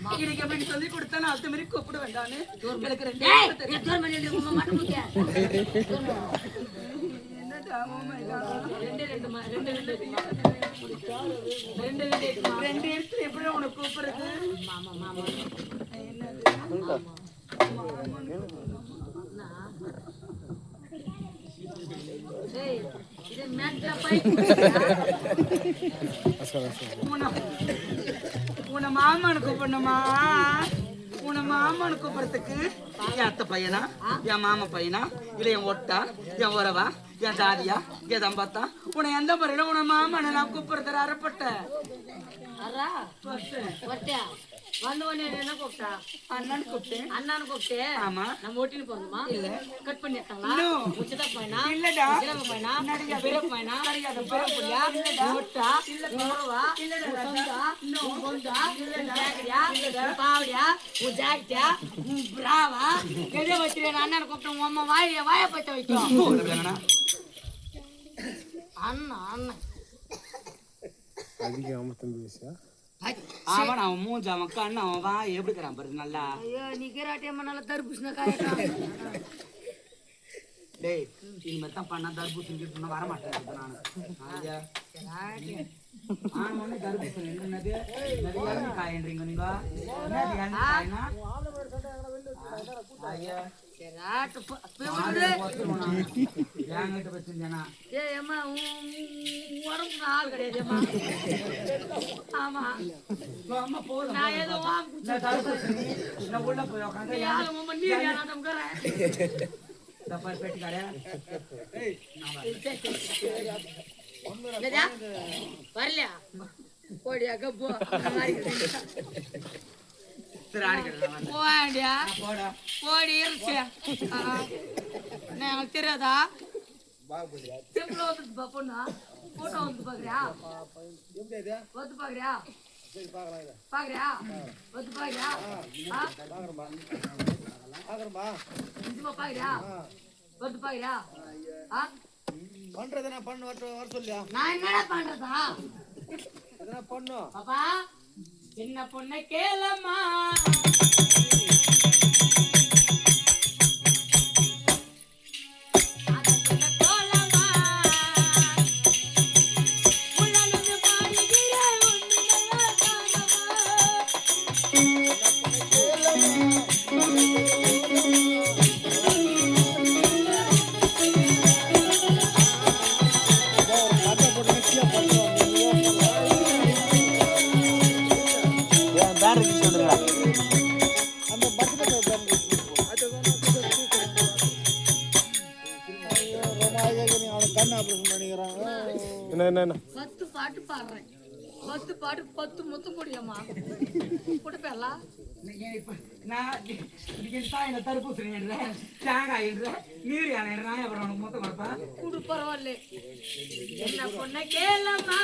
இன்னைக்கு எப்படி சொல்லி கொடுத்தா நான் அது மாதிரி கூப்பிட வேண்டான்னு எனக்கு ரெண்டு ரெண்டு இடத்துல எப்படி உனக்கு கூப்பிடுறது உன மாமனு கூப்பிடணுமா உன மாமனு கூப்பிடுறதுக்கு என் அத்தை பையனா என் மாமா பையனா இல்ல என் ஒட்டா என் உறவா என் தாதியா என் தம்பத்தா உன எந்த முறையில உன மாமனை நான் கூப்பிடுறது அறப்பட்ட வந்து உடனே என்ன கூப்பிட்டா அண்ணான்னு கூப்பிட்டேன் அண்ணான்னு கூப்பிட்டேன் ஆமா நம்ம ஓட்டின்னு போகணுமா இல்ல கட் பண்ணிட்டாங்களா உச்சதா பையனா இல்லடா சிறப்பு பையனா பெரிய பையனா பெரிய புள்ளியா ஓட்டா உறவா சொந்தா பொந்தா ஜாக்கெட்டியா பாவடியா உன் ஜாக்கெட்டியா உன் பிராவா எதை வச்சிருக்க அண்ணனை கூப்பிட்டேன் உன் அம்மா வாய பத்த வைக்கும் அண்ணா அண்ணன் அதிகம் அமர்த்தம் பேசியா அவன் அவன் மூஞ்ச அவன் கண்ணு அவன் வா எப்படி இருக்கிறான் பாரு நல்லா ஐயோ நீ கேராட்டியம்மா நல்லா தர்பூசணி காயட்டா டேய் இனிமேல் தான் பண்ணா தர்பூசணி கிட்ட வர மாட்டேன் நான் ஒண்ணு தர்பூசணி என்னது நிறைய காயன்றீங்க நீங்க காயனா ஐயா உடம்புக்கு ஆள் கிடையாதுமா ஆமா நான் ஏதோ உள்ள போய் வரலையா போடியா கப்போ போடியா போடி எனக்கு தெரியாதா சிம்பிளா வந்து பொண்ணா போட்டோ வந்து பாக்குறியா வந்து பாக்குறியா பாக்குறியா வந்து பாக்குறியா நிஜமா பாக்குறியா வந்து பாக்குறியா பண்றது நான் பண்ண வர சொல்லியா நான் என்னடா பண்றதா எதனா பண்ணும் பாப்பா சின்ன பொண்ணை கேளம்மா பத்து பாட்டு பாடுறேன் 10 பாட்டு 10 முத்தம் கூடியம்மா கொடுப்பேலா தர்பூசணி தேங்காய் நீர் நான் அப்புறம் மொத்தம் கொடுப்பேன் குடு பரவாயில்ல என்ன பொண்ணை கேளம்மா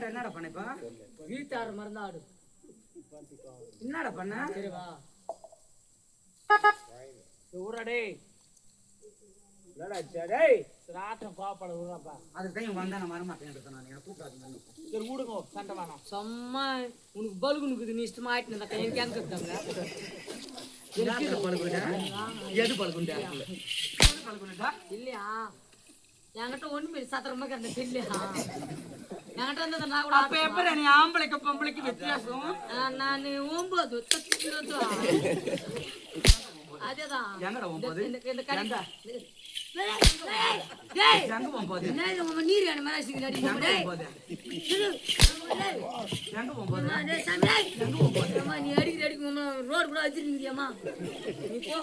என்னடா பண்ணப்பா வீட்டார மறந்தாடு என்னடா பண்ண சரிவா ஊரடே டேய் ராட்டம் கோபப்பட ஊரப்பா அது டைம் வந்தா நான் வர மாட்டேன் நான் என்ன கூப்பிடாதீங்க சரி ஊடுங்க சண்டை வேணாம் சும்மா உனக்கு பல்குனுக்குது நீ இஷ்டமா ஆயிட்டு இருந்தா கையை கேட்கறாங்க எது பழுகுண்டா இல்லையா என்கிட்ட ஒண்ணுமே சத்திரமா அந்த இல்லையா என்கிட்ட வந்து நான் கூட அப்ப எப்ப நீ ஆம்பளைக்கு பொம்பளைக்கு வித்தியாசம் நான் 9 அதேதான் எங்கடா 9 இந்த கண்ட எங்க 9 என்ன நீர் வேணும் மனசுக்கு அடிங்க எங்க 9 டேய் சாமி எங்க 9 நீ அடிக்கு ரோட் கூட வச்சிருக்கீங்கம்மா நீ போ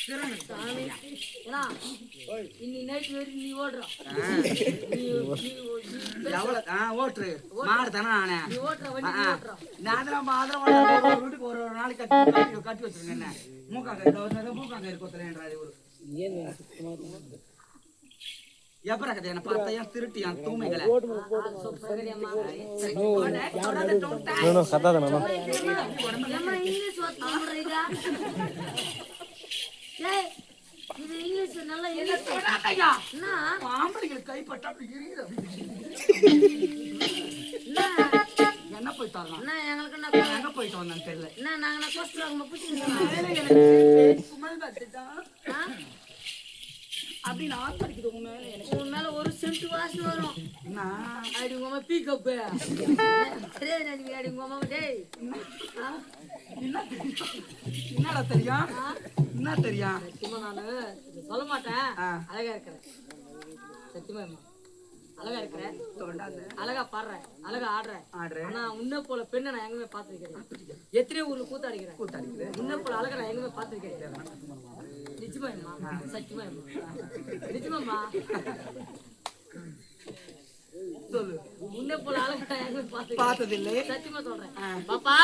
சாமி ஏன்னா இன்னி நைட் வரைக்கும் நீ ஓடுற ஓட்டுரு மாடு தானே நானே நீ ஓட்டுற வண்டி நீ ஓட்டுற நான் வீட்டுக்கு ஒரு நாளைக்கு கட்டி வச்சிருங்க என்ன மூக்காங்க கொத்துறேன்றாரு இவரு எப்பரா கதை என்ன பார்த்தா ஏன் திருட்டி என் தூமைகளை இங்கிலீஷ் இது இங்கிலீஷ் நல்லா ஆம்பளைங்களுக்கு கைப்பட்டா அப்படி எரியுது என்ன போயிட்டு வரலாம் எங்களுக்கு எங்க போயிட்டு வந்தான்னு தெரியல என்ன நாங்க கோஸ்ட் குமல் பார்த்துட்டான் அப்படின்னு ஆத்தடிக்குது உங்க மேல எனக்கு உன் மேல ஒரு சென்ட் வாசனை வரும் என்ன அடி உங்க அம்மா பீக்கப்பு அடி உங்க அம்மா டேய் என்னடா தெரியும் என்ன தெரியும் சத்தியமா நானு சொல்ல மாட்டேன் அழகா இருக்கிறேன் சத்தியமா அழகா இருக்கிறேன் அழகா பாடுறேன் அழகா ஆடுறேன் ஆனா உன்ன போல பெண்ணை நான் எங்கேயுமே பார்த்துருக்கேன் எத்தனையோ ஊர்ல கூத்தாடிக்கிறேன் உன்ன போல அழகா நான் எங்கேயுமே பார்த்துருக்கேன் நிஜமாம்மா சத்தியமா நிஜமாம்மா சொல்லு உன்னை போல அழகா எங்கேயுமே பார்த்ததில்லை சத்தியமா சொல்றேன் பாப்பா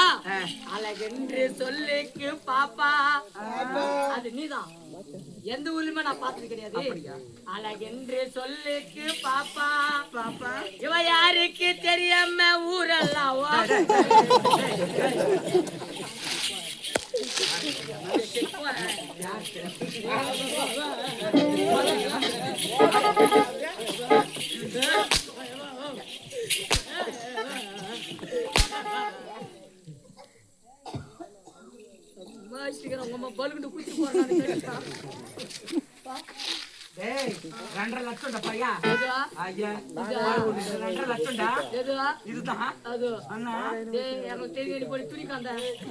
அழகென்று சொல்லுக்கு பாப்பா அது நீதான் எந்த ஊர்லயுமே நான் பார்த்தது கிடையாது அழகென்று சொல்லுக்கு பாப்பா பாப்பா இவ யாருக்கு தெரியாம ஊரெல்லாம் உங்க பலுக்கு குச்சி போறாங்க 2.5 லட்சம் பையா ஐயா 2.5 லட்சம்டா இதுதான் அது அண்ணா எனக்கு தெரியும் போய் துணிக்காந்த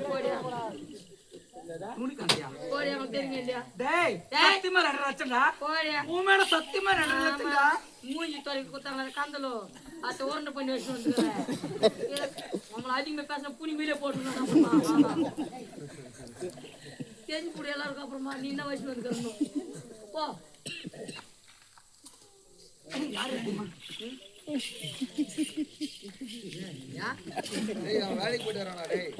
போடியா துணிக்காந்தியா போடி எனக்கு தெரியும் இல்லையா டேய் சத்தியமா 2 லட்சம்டா போடியா உன் மேல சத்தியமா 2 லட்சம்டா மூஞ்சி தொலைவி குத்தாங்க கந்தலோ அத்த உருண்டை பண்ணி வச்சு வந்துடுறேன் நம்மள அதிகமா பேச புனி மேலே போட்டுருந்தோம் தெரிஞ்சு கூட எல்லாருக்கும் அப்புறமா நீ என்ன வயசு வந்துக்கணும் போ வேலைக்கு போயிட்டு வரானா டேய்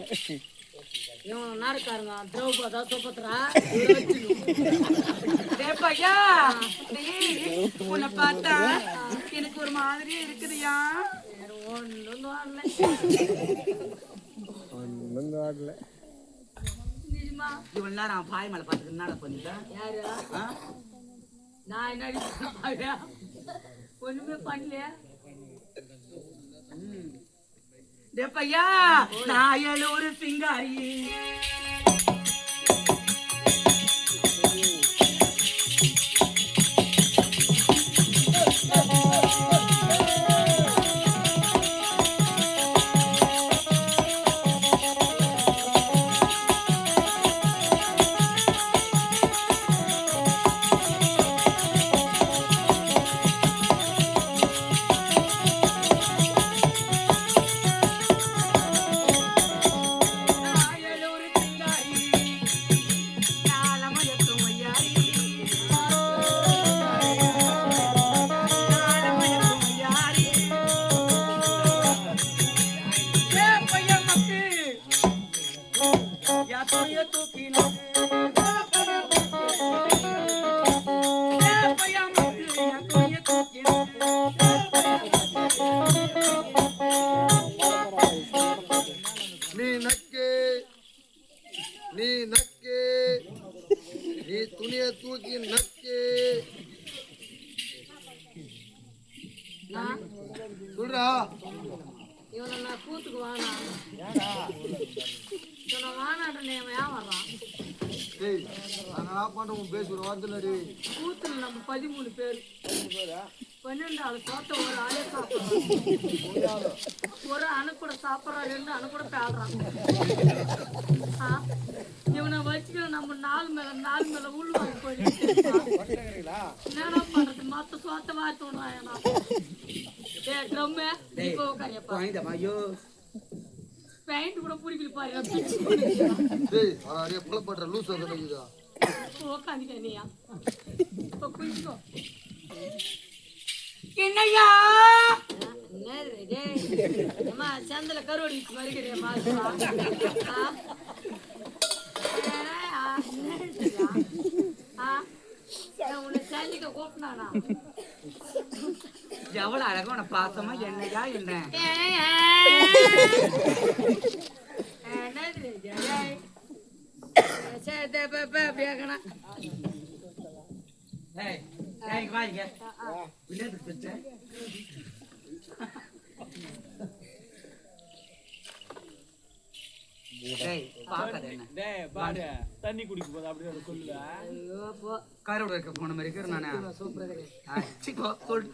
இவன் நாடுக்காரங்க திரௌபதா சுபத்ரா பையா உன்னை பார்த்தா எனக்கு ஒரு மாதிரி இருக்குதுயா ஒன்றும் ஆடல நிஜமா இவன் நேரம் பாய் மேல பார்த்துட்டு என்னடா பண்ணிட்டேன் யாரு நான் என்ன ஒண்ணுமே பண்ணலையா பையா நான் ஒரு சிங்காரி நீ துணியை தூக்கி நக்கி சொல்றா இவனை நான் கூத்துக்கு வானா இவனை வானாட்டே ஏன் வர்றான் டேய் நான் பண்றோம் பேசுற வார்த்தை கூத்துல நம்ம 13 பேர் 12 ஆளு தோட்ட ஒரு ஆளே சாப்பிடுறான் ஒரு அணு கூட சாப்பிட்றான் 2 அணு கூட பேடுறான் இவனை வச்சுக்க நம்ம நாலு மேல உள்வாங்க போயிட்டு என்ன பண்றது மத்த சோத்த வாத்து விடுறான் ஏ ட்ரம்மே இப்போ உட்காரியப்பா ஐயோ பேண்ட் கூட பிடிக்கல பாரு டேய் அரே புலப்படுற லூஸ் வந்துடுதா உட்காந்துக்க நீயா இப்போ குளிச்சுக்கோ என்னையா என்னது டேய் அம்மா சந்தல கரோடி மறிக்கிறே மாசா உன்னை சல்லிக்க கூப்பினானா எவ்வளவு அழகா உன பாசமா என்னையா என்ன என்னது டேய் சேதே பேக்கனா ஏய் ஏய் வா இங்க விளையாட்டு பிச்சை டேய் பாக்காத என்ன டேய் பாரு தண்ணி குடிக்க போது அப்படியே சொல்லுடா ஐயோ போ காரோட இருக்க போன மாதிரி இருக்கிற நானே சூப்பரா சிக்கோ சொல்